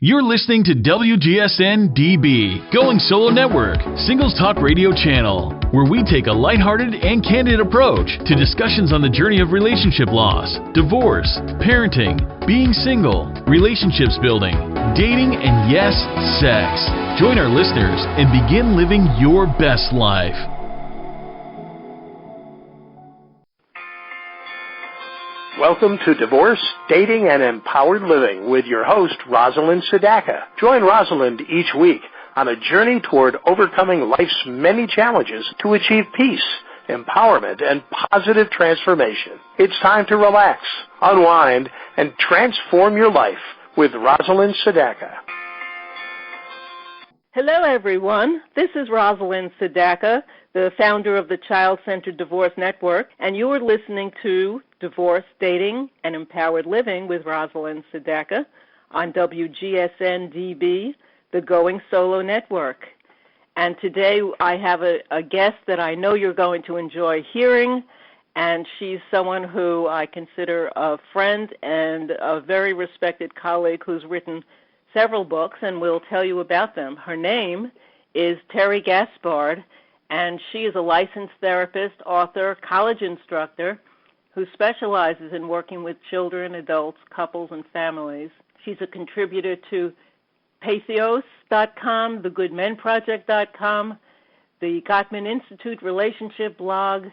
You're listening to WGSN-DB, Going Solo Network, Singles Talk Radio channel, where we take a lighthearted and candid approach to discussions on the journey of relationship loss, divorce, parenting, being single, relationships building, dating, and yes, sex. Join our listeners and begin living your best life. Welcome to Divorce, Dating, and Empowered Living with your host, Rosalind Sedaka. Join Rosalind each week on a journey toward overcoming life's many challenges to achieve peace, empowerment, and positive transformation. It's time to relax, unwind, and transform your life with Rosalind Sedaka. Hello, everyone. This is Rosalind Sedaka, the founder of the Child-Centered Divorce Network, and you are listening to Divorce, Dating, and Empowered Living with Rosalind Sedaka on WGSN-DB, the Going Solo Network. And today I have a guest that I know you're going to enjoy hearing, and she's someone who I consider a friend and a very respected colleague who's written several books, and we'll tell you about them. Her name is Terry Gaspard, and she is a licensed therapist, author, college instructor who specializes in working with children, adults, couples, and families. She's a contributor to Pathos.com, thegoodmenproject.com, the Gottman Institute Relationship blog,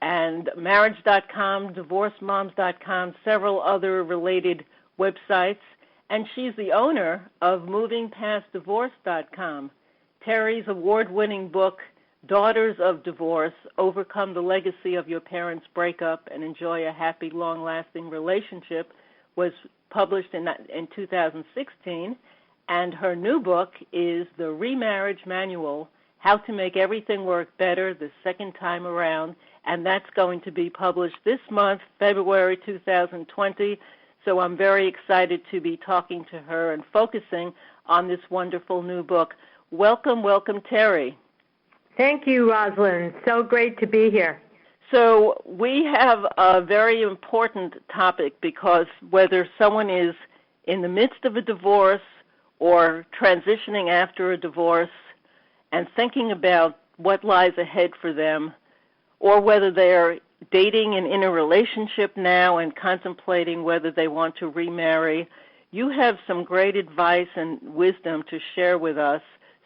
and Marriage.com, DivorceMoms.com, several other related websites. And she's the owner of MovingPastDivorce.com. Terry's award-winning book, Daughters of Divorce, Overcome the Legacy of Your Parents' Breakup and Enjoy a Happy, Long-Lasting Relationship, was published in 2016. And her new book is The Remarriage Manual, How to Make Everything Work Better the Second Time Around. And that's going to be published this month, February 2020. So I'm very excited to be talking to her and focusing on this wonderful new book. Welcome, Terry. Thank you, Rosalind. So great to be here. So we have a very important topic because whether someone is in the midst of a divorce or transitioning after a divorce and thinking about what lies ahead for them, or whether they're dating and in a relationship now and contemplating whether they want to remarry, you have some great advice and wisdom to share with us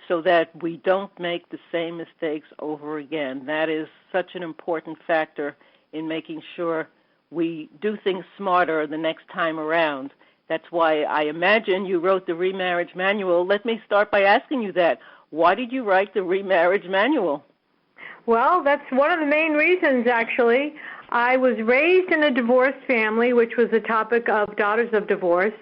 so that we don't make the same mistakes over again. That is such an important factor in making sure we do things smarter the next time around. That's why I imagine you wrote the Remarriage Manual. Let me start by asking you that. Why did you write the Remarriage Manual? Well, that's one of the main reasons, actually. I was raised in a divorced family, which was the topic of Daughters of Divorce,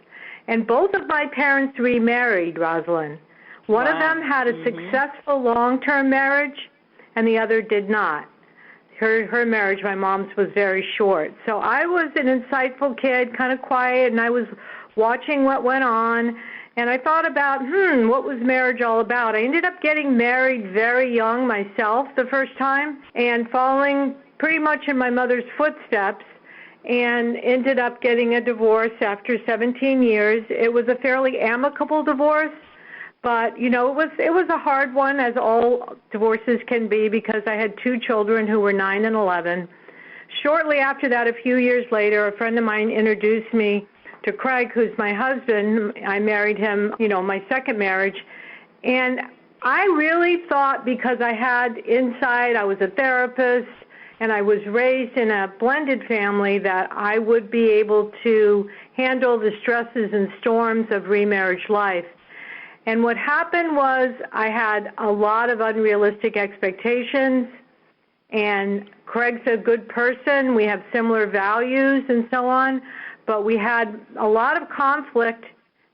and both of my parents remarried, Rosalind. One of them had a successful long-term marriage, and the other did not. Her marriage, my mom's, was very short. So I was an insightful kid, kind of quiet, and I was watching what went on, and I thought about, what was marriage all about? I ended up getting married very young myself the first time and following pretty much in my mother's footsteps, and ended up getting a divorce after 17 years. It was a fairly amicable divorce, but, it was a hard one, as all divorces can be, because I had two children who were 9 and 11. Shortly after that, a few years later, a friend of mine introduced me to Craig, who's my husband. I married him, my second marriage. And I really thought, because I was a therapist, and I was raised in a blended family, that I would be able to handle the stresses and storms of remarriage life. And what happened was I had a lot of unrealistic expectations, and Craig's a good person. We have similar values and so on, but we had a lot of conflict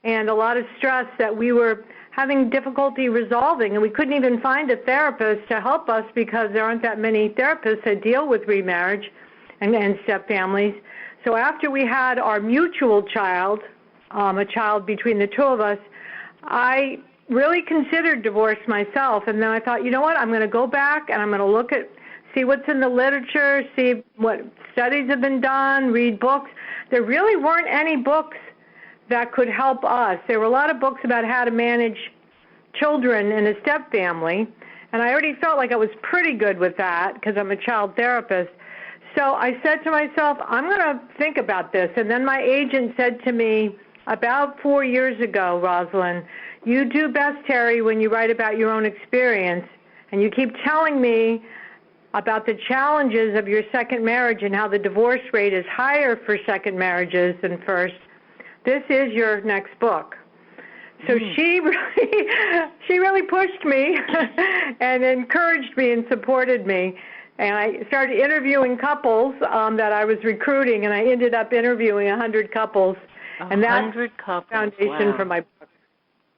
and a lot of stress that we were having difficulty resolving, and we couldn't even find a therapist to help us because there aren't that many therapists that deal with remarriage and stepfamilies. So after we had our mutual child, a child between the two of us, I really considered divorce myself, and then I thought, I'm going to go back and I'm going to see what's in the literature, see what studies have been done, read books. There really weren't any books that could help us. There were a lot of books about how to manage children in a stepfamily, and I already felt like I was pretty good with that because I'm a child therapist. So I said to myself, I'm going to think about this. And then my agent said to me about 4 years ago, Rosalind, you do best, Terry, when you write about your own experience, and you keep telling me about the challenges of your second marriage and how the divorce rate is higher for second marriages than first. This is your next book. So she really pushed me and encouraged me and supported me. And I started interviewing couples that I was recruiting, and I ended up interviewing 100 couples. And that's the foundation for my book.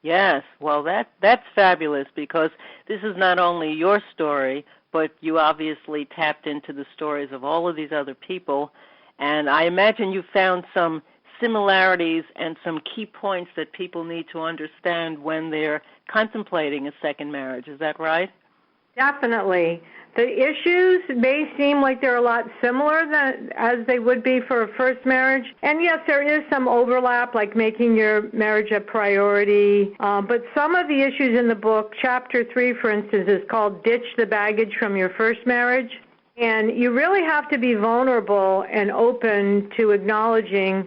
Yes, well, that's fabulous, because this is not only your story, but you obviously tapped into the stories of all of these other people. And I imagine you found some similarities and some key points that people need to understand when they're contemplating a second marriage. Is that right? Definitely. The issues may seem like they're a lot similar as they would be for a first marriage. And yes, there is some overlap, like making your marriage a priority. But some of the issues in the book, Chapter 3, for instance, is called Ditch the Baggage from Your First Marriage. And you really have to be vulnerable and open to acknowledging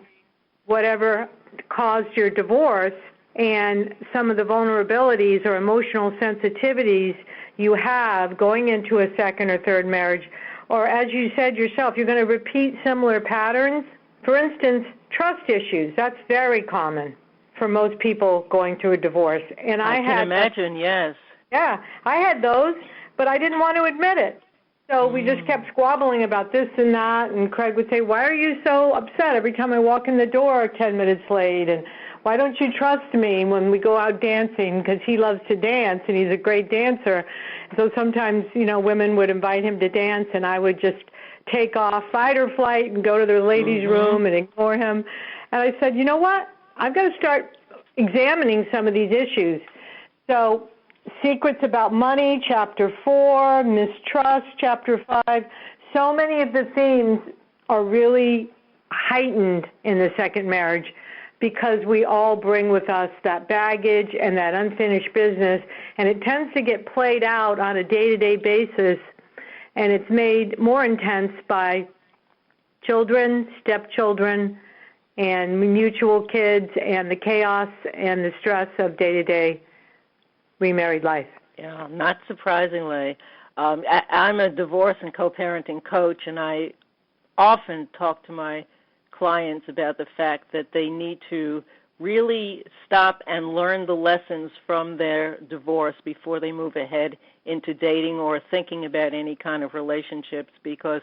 whatever caused your divorce and some of the vulnerabilities or emotional sensitivities you have going into a second or third marriage. Or as you said yourself, you're going to repeat similar patterns. For instance, trust issues. That's very common for most people going through a divorce. And I can imagine, yes. Yeah, I had those, but I didn't want to admit it. So we just kept squabbling about this and that, and Craig would say, why are you so upset every time I walk in the door 10 minutes late? And why don't you trust me when we go out dancing? Because he loves to dance, and he's a great dancer. So sometimes, women would invite him to dance, and I would just take off, fight or flight, and go to the ladies' room and ignore him. And I said, you know what? I've got to start examining some of these issues. So secrets about money, Chapter 4, mistrust, Chapter 5. So many of the themes are really heightened in the second marriage because we all bring with us that baggage and that unfinished business, and it tends to get played out on a day-to-day basis, and it's made more intense by children, stepchildren, and mutual kids, and the chaos and the stress of day-to-day remarried life. Yeah, not surprisingly. I'm a divorce and co-parenting coach, and I often talk to my clients about the fact that they need to really stop and learn the lessons from their divorce before they move ahead into dating or thinking about any kind of relationships, because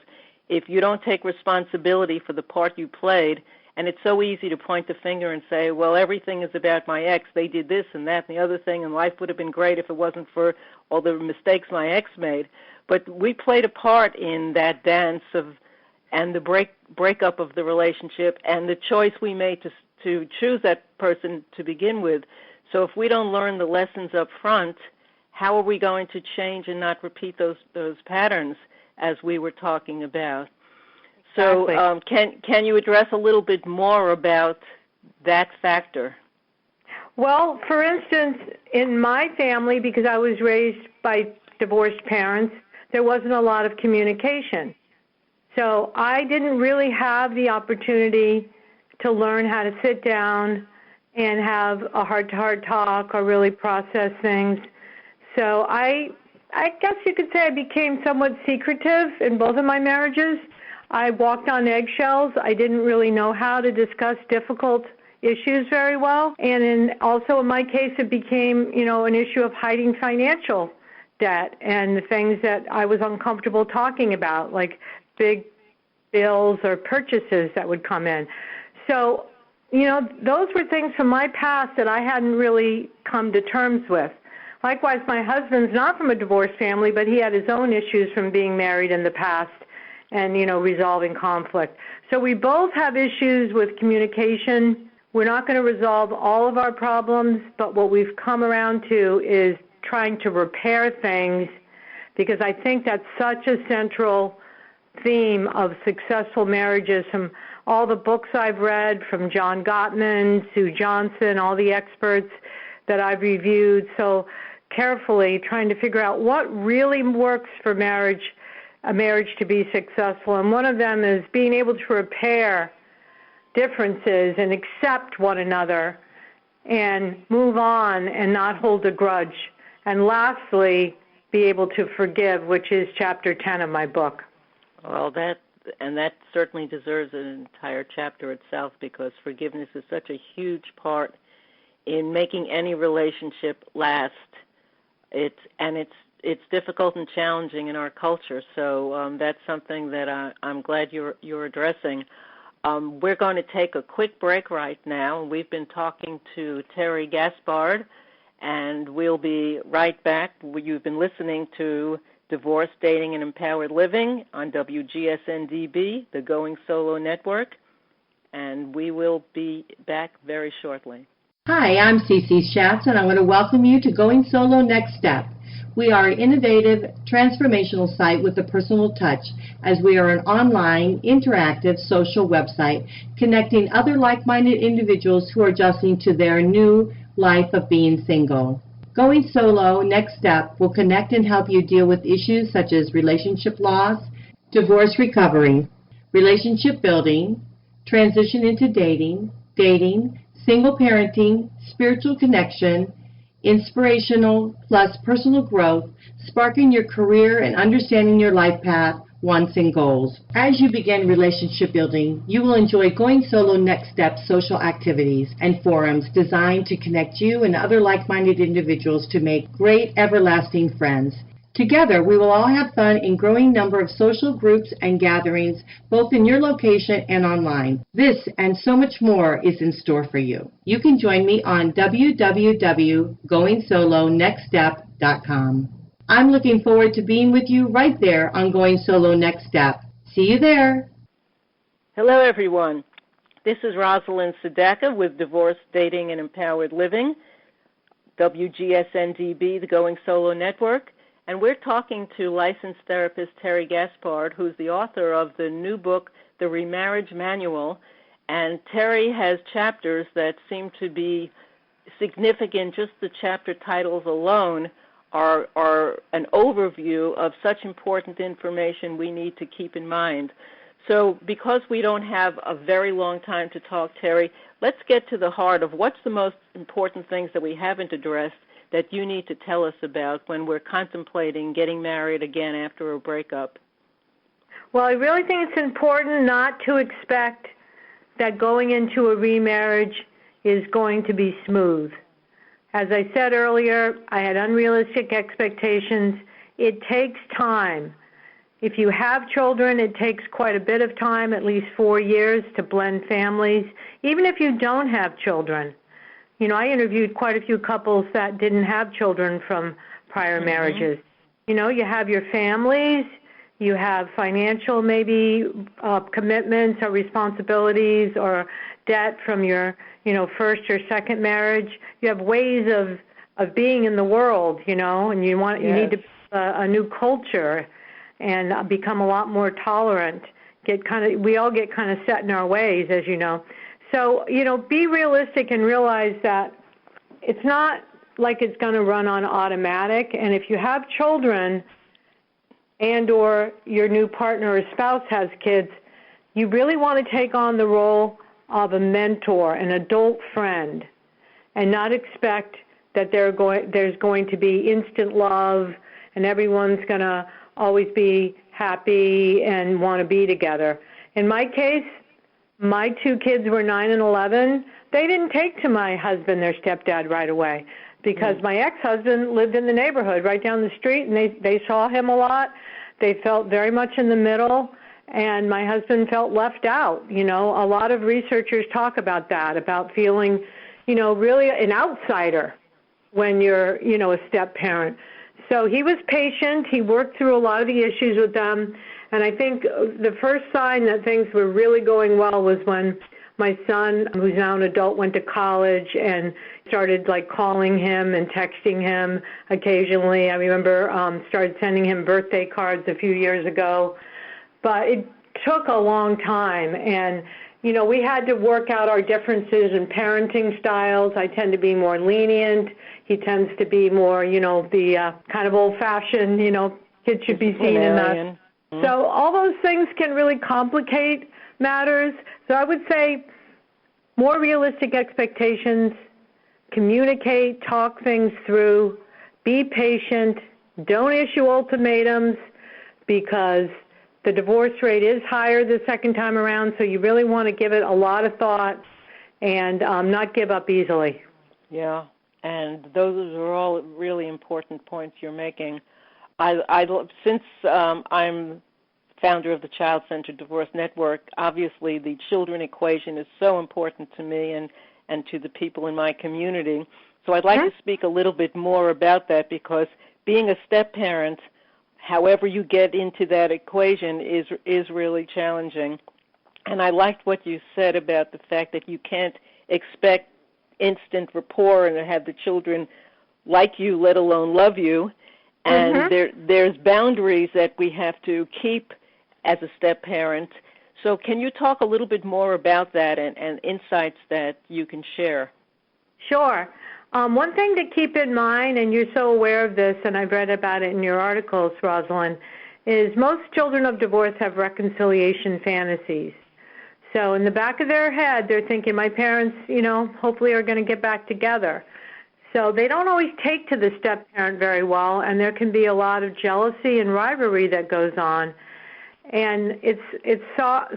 if you don't take responsibility for the part you played, and it's so easy to point the finger and say, well, everything is about my ex. They did this and that and the other thing, and life would have been great if it wasn't for all the mistakes my ex made. But we played a part in that dance and the breakup of the relationship and the choice we made to choose that person to begin with. So if we don't learn the lessons up front, how are we going to change and not repeat those patterns as we were talking about? So can you address a little bit more about that factor? Well, for instance, in my family, because I was raised by divorced parents, there wasn't a lot of communication. So I didn't really have the opportunity to learn how to sit down and have a heart-to-heart talk or really process things. So I guess you could say I became somewhat secretive in both of my marriages. I walked on eggshells. I didn't really know how to discuss difficult issues very well. And also in my case, it became, an issue of hiding financial debt and the things that I was uncomfortable talking about, like big bills or purchases that would come in. So, those were things from my past that I hadn't really come to terms with. Likewise, my husband's not from a divorced family, but he had his own issues from being married in the past and, resolving conflict. So we both have issues with communication. We're not going to resolve all of our problems, but what we've come around to is trying to repair things, because I think that's such a central theme of successful marriages from all the books I've read from John Gottman, Sue Johnson, all the experts that I've reviewed, so carefully trying to figure out what really works for a marriage to be successful. And one of them is being able to repair differences and accept one another and move on and not hold a grudge. And lastly, be able to forgive, which is chapter 10 of my book. Well, that certainly deserves an entire chapter itself, because forgiveness is such a huge part in making any relationship last. It's difficult and challenging in our culture, so that's something that I'm glad you're addressing. We're going to take a quick break right now. We've been talking to Terry Gaspard, and we'll be right back. You've been listening to Divorce, Dating, and Empowered Living on WGSN-DB, the Going Solo Network, and we will be back very shortly. Hi, I'm Cece Schatz, and I want to welcome you to Going Solo Next Step. We are an innovative, transformational site with a personal touch, as we are an online, interactive, social website connecting other like-minded individuals who are adjusting to their new life of being single. Going Solo Next Step will connect and help you deal with issues such as relationship loss, divorce recovery, relationship building, transition into dating, single parenting, spiritual connection, inspirational plus personal growth, sparking your career and understanding your life path, wants, and goals. As you begin relationship building, you will enjoy Going Solo Next Step social activities and forums designed to connect you and other like-minded individuals to make great, everlasting friends. Together, we will all have fun in growing number of social groups and gatherings, both in your location and online. This and so much more is in store for you. You can join me on www.goingsolonextstep.com. I'm looking forward to being with you right there on Going Solo Next Step. See you there. Hello, everyone. This is Rosalind Sadaka with Divorce, Dating, and Empowered Living, WGSN-DB, the Going Solo Network. And we're talking to licensed therapist Terry Gaspard, who's the author of the new book, The Remarriage Manual. And Terry has chapters that seem to be significant. Just the chapter titles alone are an overview of such important information we need to keep in mind. So because we don't have a very long time to talk, Terry, let's get to the heart of what's the most important things that we haven't addressed that you need to tell us about when we're contemplating getting married again after a breakup. Well, I really think it's important not to expect that going into a remarriage is going to be smooth. As I said earlier, I had unrealistic expectations. It takes time. If you have children, it takes quite a bit of time, at least 4 years, to blend families. Even if you don't have children. You know, I interviewed quite a few couples that didn't have children from prior marriages. You know, you have your families, you have financial maybe commitments or responsibilities or debt from your, first or second marriage. You have ways of being in the world, and you need to a new culture and become a lot more tolerant. We all get kind of set in our ways, as you know. So, be realistic and realize that it's not like it's going to run on automatic. And if you have children and or your new partner or spouse has kids, you really want to take on the role of a mentor, an adult friend, and not expect that there's going to be instant love and everyone's going to always be happy and want to be together. In my case, my two kids were 9 and 11. They didn't take to my husband, their stepdad, right away because my ex-husband lived in the neighborhood right down the street, and they saw him a lot. They felt very much in the middle, and my husband felt left out. A lot of researchers talk about that, about feeling, really an outsider when you're, a step-parent. So he was patient. He worked through a lot of the issues with them. And I think the first sign that things were really going well was when my son, who's now an adult, went to college and started calling him and texting him occasionally. I remember started sending him birthday cards a few years ago. But it took a long time. And, we had to work out our differences in parenting styles. I tend to be more lenient. He tends to be more, the kind of old-fashioned, kids should be seen in that. Mm-hmm. So all those things can really complicate matters. So I would say more realistic expectations, communicate, talk things through, be patient, don't issue ultimatums because the divorce rate is higher the second time around, so you really want to give it a lot of thought and not give up easily. Yeah, and those are all really important points you're making. Since I'm founder of the Child Centered Divorce Network, obviously the children equation is so important to me and to the people in my community. So I'd like to speak a little bit more about that because being a step-parent, however you get into that equation, is really challenging. And I liked what you said about the fact that you can't expect instant rapport and have the children like you, let alone love you. And there's boundaries that we have to keep as a step-parent. So can you talk a little bit more about that and insights that you can share? Sure. One thing to keep in mind, and you're so aware of this, and I've read about it in your articles, Rosalind, is most children of divorce have reconciliation fantasies. So in the back of their head, they're thinking, my parents, hopefully are going to get back together. So they don't always take to the step-parent very well, and there can be a lot of jealousy and rivalry that goes on. And it's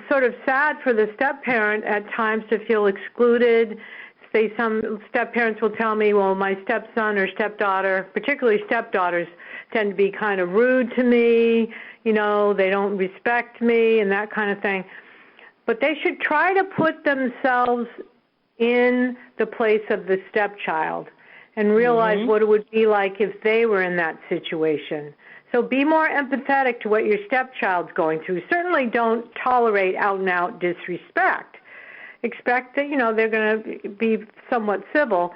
sort of sad for the step-parent at times to feel excluded. Say some step-parents will tell me, well, my stepson or stepdaughter, particularly stepdaughters, tend to be kind of rude to me, they don't respect me and that kind of thing. But they should try to put themselves in the place of the stepchild and realize what it would be like if they were in that situation. So be more empathetic to what your stepchild's going through. Certainly don't tolerate out-and-out disrespect. Expect that, they're going to be somewhat civil.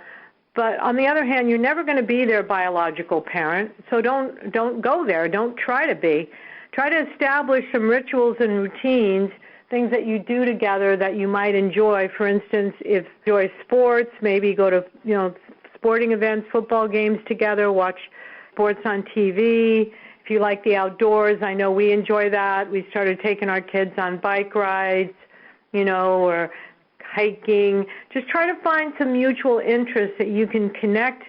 But on the other hand, you're never going to be their biological parent, so don't go there. Don't try to be. Try to establish some rituals and routines, things that you do together that you might enjoy. For instance, if you enjoy sports, maybe go to, sporting events, football games together, watch sports on TV. If you like the outdoors, I know we enjoy that. We started taking our kids on bike rides, or hiking. Just try to find some mutual interests that you can connect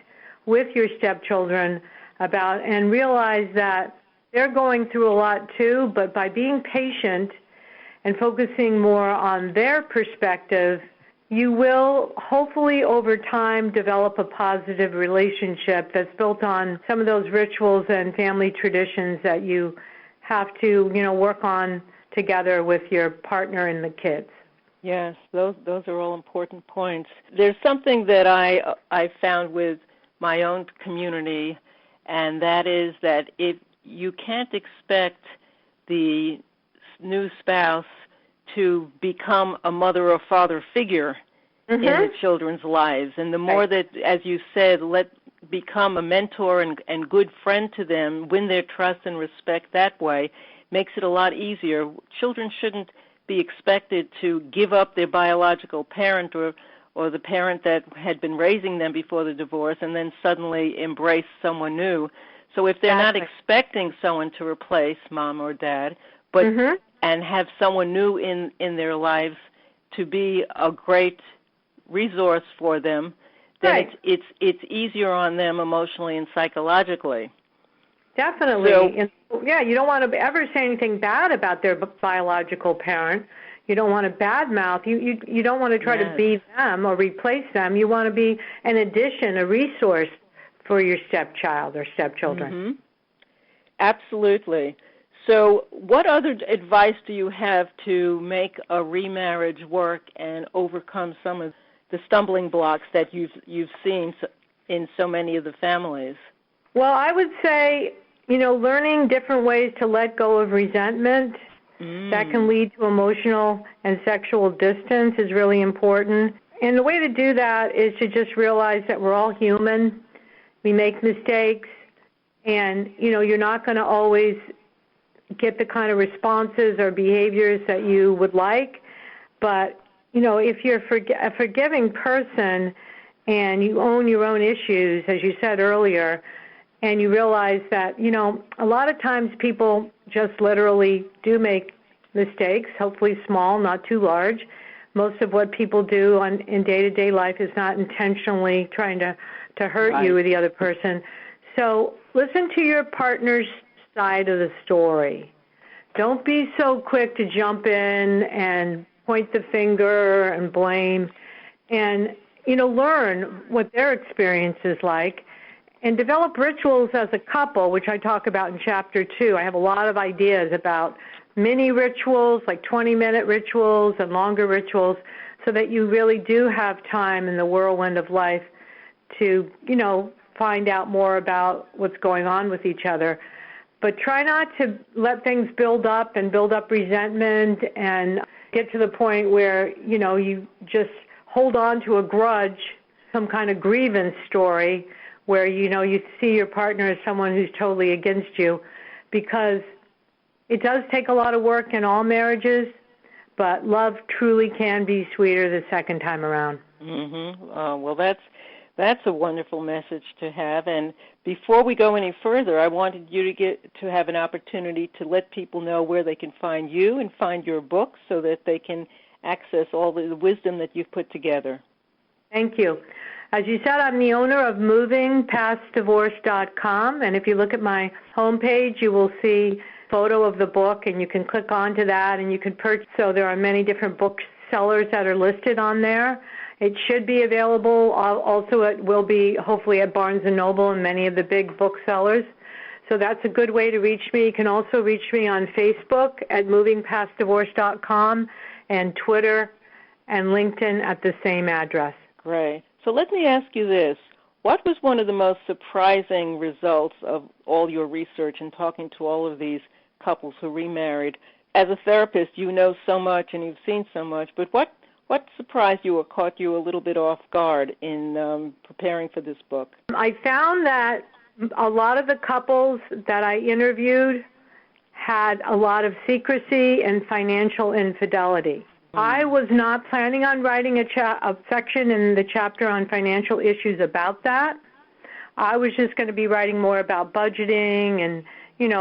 with your stepchildren about and realize that they're going through a lot too, but by being patient and focusing more on their perspective, you will hopefully over time develop a positive relationship that's built on some of those rituals and family traditions that you have to, work on together with your partner and the kids. Yes, those are all important points. There's something that I found with my own community, and that is that if you can't expect the new spouse to become a mother or father figure in the children's lives. And the more that, as you said, become a mentor and good friend to them, win their trust and respect that way, makes it a lot easier. Children shouldn't be expected to give up their biological parent or the parent that had been raising them before the divorce and then suddenly embrace someone new. So if they're not expecting someone to replace mom or dad, but and have someone new in their lives to be a great resource for them, then it's easier on them emotionally and psychologically. Definitely. So, you don't want to ever say anything bad about their biological parent. You don't want to badmouth. You don't want to try to be them or replace them. You want to be an addition, a resource for your stepchild or stepchildren. Absolutely. So what other advice do you have to make a remarriage work and overcome some of the stumbling blocks that you've seen in so many of the families? Well, I would say, learning different ways to let go of resentment that can lead to emotional and sexual distance is really important. And the way to do that is to just realize that we're all human. We make mistakes, and, you're not going to always get the kind of responses or behaviors that you would like, but if you're a forgiving person and you own your own issues, as you said earlier, and you realize that, a lot of times people just literally do make mistakes, hopefully small, not too large. Most of what people do in day-to-day life is not intentionally trying to hurt you or the other person. So listen to your partner's side of the story. Don't be so quick to jump in and point the finger and blame, and learn what their experience is like, and develop rituals as a couple, which I talk about in Chapter 2. I have a lot of ideas about mini rituals, like 20-minute rituals and longer rituals, so that you really do have time in the whirlwind of life to, find out more about what's going on with each other. But try not to let things build up resentment and get to the point where, you just hold on to a grudge, some kind of grievance story where, you see your partner as someone who's totally against you, because it does take a lot of work in all marriages, but love truly can be sweeter the second time around. Mm-hmm. Well, that's a wonderful message to have. And before we go any further, I wanted you to have an opportunity to let people know where they can find you and find your books so that they can access all the wisdom that you've put together. Thank you. As you said, I'm the owner of movingpastdivorce.com, and if you look at my homepage, you will see a photo of the book, and you can click onto that, and you can purchase. So there are many different booksellers that are listed on there. It should be available. Also, it will be hopefully at Barnes & Noble and many of the big booksellers. So that's a good way to reach me. You can also reach me on Facebook at movingpastdivorce.com and Twitter and LinkedIn at the same address. Great. So let me ask you this. What was one of the most surprising results of all your research and talking to all of these couples who remarried? As a therapist, you know so much and you've seen so much, but what surprised you or caught you a little bit off guard in preparing for this book? I found that a lot of the couples that I interviewed had a lot of secrecy and financial infidelity. I was not planning on writing a section in the chapter on financial issues about that. I was just going to be writing more about budgeting and,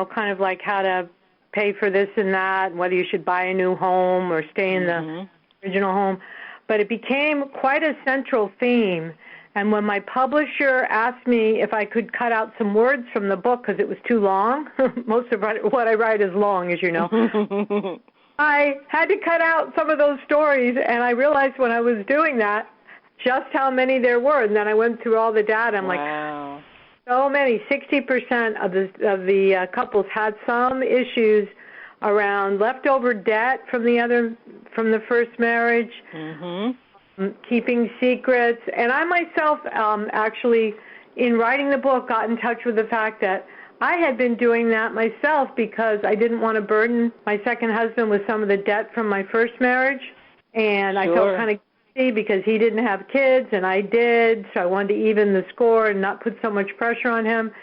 kind of like how to pay for this and that, and whether you should buy a new home or stay in the original home. But it became quite a central theme. And when my publisher asked me if I could cut out some words from the book because it was too long, most of what I write is long, as you know, I had to cut out some of those stories, and I realized when I was doing that just how many there were. And then I went through all the data. I'm like, so many. 60% of the couples had some issues around leftover debt from the first marriage, keeping secrets. And I myself actually, in writing the book, got in touch with the fact that I had been doing that myself because I didn't want to burden my second husband with some of the debt from my first marriage. And I felt kind of guilty because he didn't have kids and I did, so I wanted to even the score and not put so much pressure on him.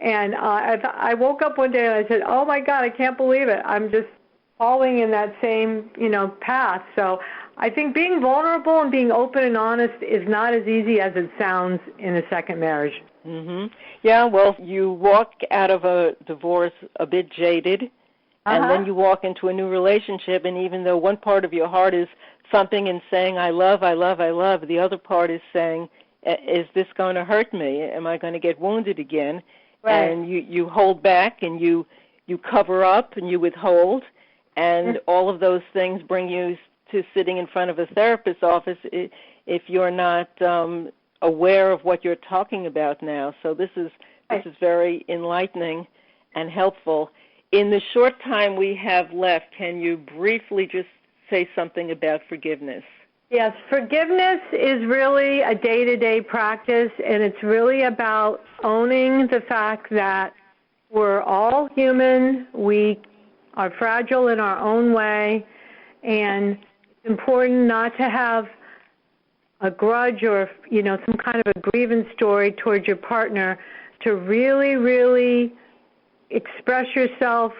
And I woke up one day and I said, oh, my God, I can't believe it. I'm just following in that same, path. So I think being vulnerable and being open and honest is not as easy as it sounds in a second marriage. Yeah, well, you walk out of a divorce a bit jaded, and then you walk into a new relationship, and even though one part of your heart is thumping and saying, I love, I love, I love, the other part is saying, is this going to hurt me? Am I going to get wounded again? Right. And you hold back, and you cover up, and you withhold, and all of those things bring you to sitting in front of a therapist's office if you're not aware of what you're talking about now. So this is very enlightening and helpful. In the short time we have left, can you briefly just say something about forgiveness? Yes, forgiveness is really a day-to-day practice, and it's really about owning the fact that we're all human, we are fragile in our own way, and it's important not to have a grudge or, some kind of a grievance story towards your partner, to really, really express yourself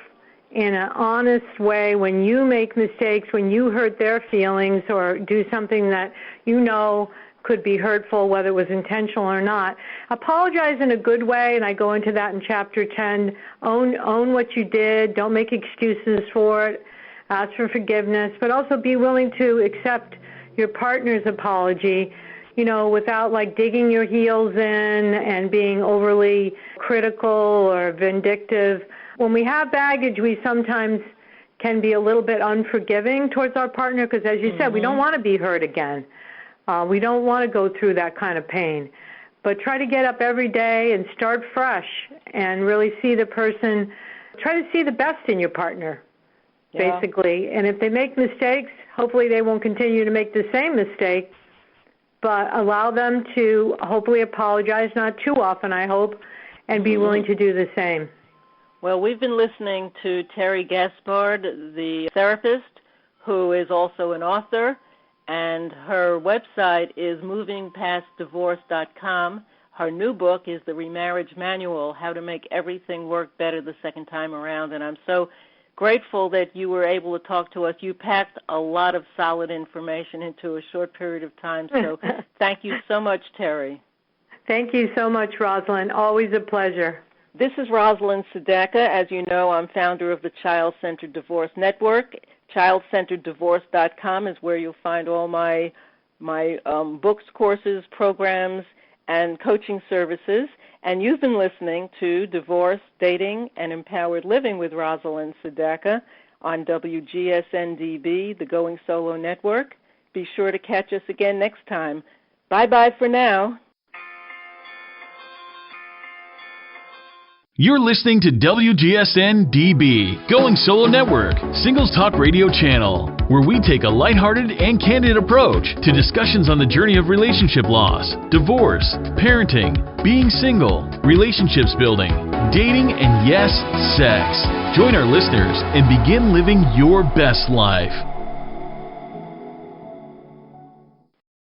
in an honest way when you make mistakes, when you hurt their feelings or do something that you know could be hurtful, whether it was intentional or not. Apologize in a good way, and I go into that in Chapter 10. Own what you did. Don't make excuses for it. Ask for forgiveness, but also be willing to accept your partner's apology, without like digging your heels in and being overly critical or vindictive. When we have baggage, we sometimes can be a little bit unforgiving towards our partner because, as you said, we don't want to be hurt again. We don't want to go through that kind of pain. But try to get up every day and start fresh and really see the person. Try to see the best in your partner, basically. And if they make mistakes, hopefully they won't continue to make the same mistake, but allow them to hopefully apologize, not too often, I hope, and be willing to do the same. Well, we've been listening to Terry Gaspard, the therapist, who is also an author, and her website is movingpastdivorce.com. Her new book is The Remarriage Manual, How to Make Everything Work Better the Second Time Around, and I'm so grateful that you were able to talk to us. You packed a lot of solid information into a short period of time, so thank you so much, Terry. Thank you so much, Rosalind. Always a pleasure. This is Rosalind Sedeka. As you know, I'm founder of the Child-Centered Divorce Network. ChildCenteredDivorce.com is where you'll find all my books, courses, programs, and coaching services. And you've been listening to Divorce, Dating, and Empowered Living with Rosalind Sedeka on WGSN-DB, the Going Solo Network. Be sure to catch us again next time. Bye-bye for now. You're listening to WGSN-DB, Going Solo Network, Singles Talk Radio Channel, where we take a lighthearted and candid approach to discussions on the journey of relationship loss, divorce, parenting, being single, relationships building, dating, and yes, sex. Join our listeners and begin living your best life.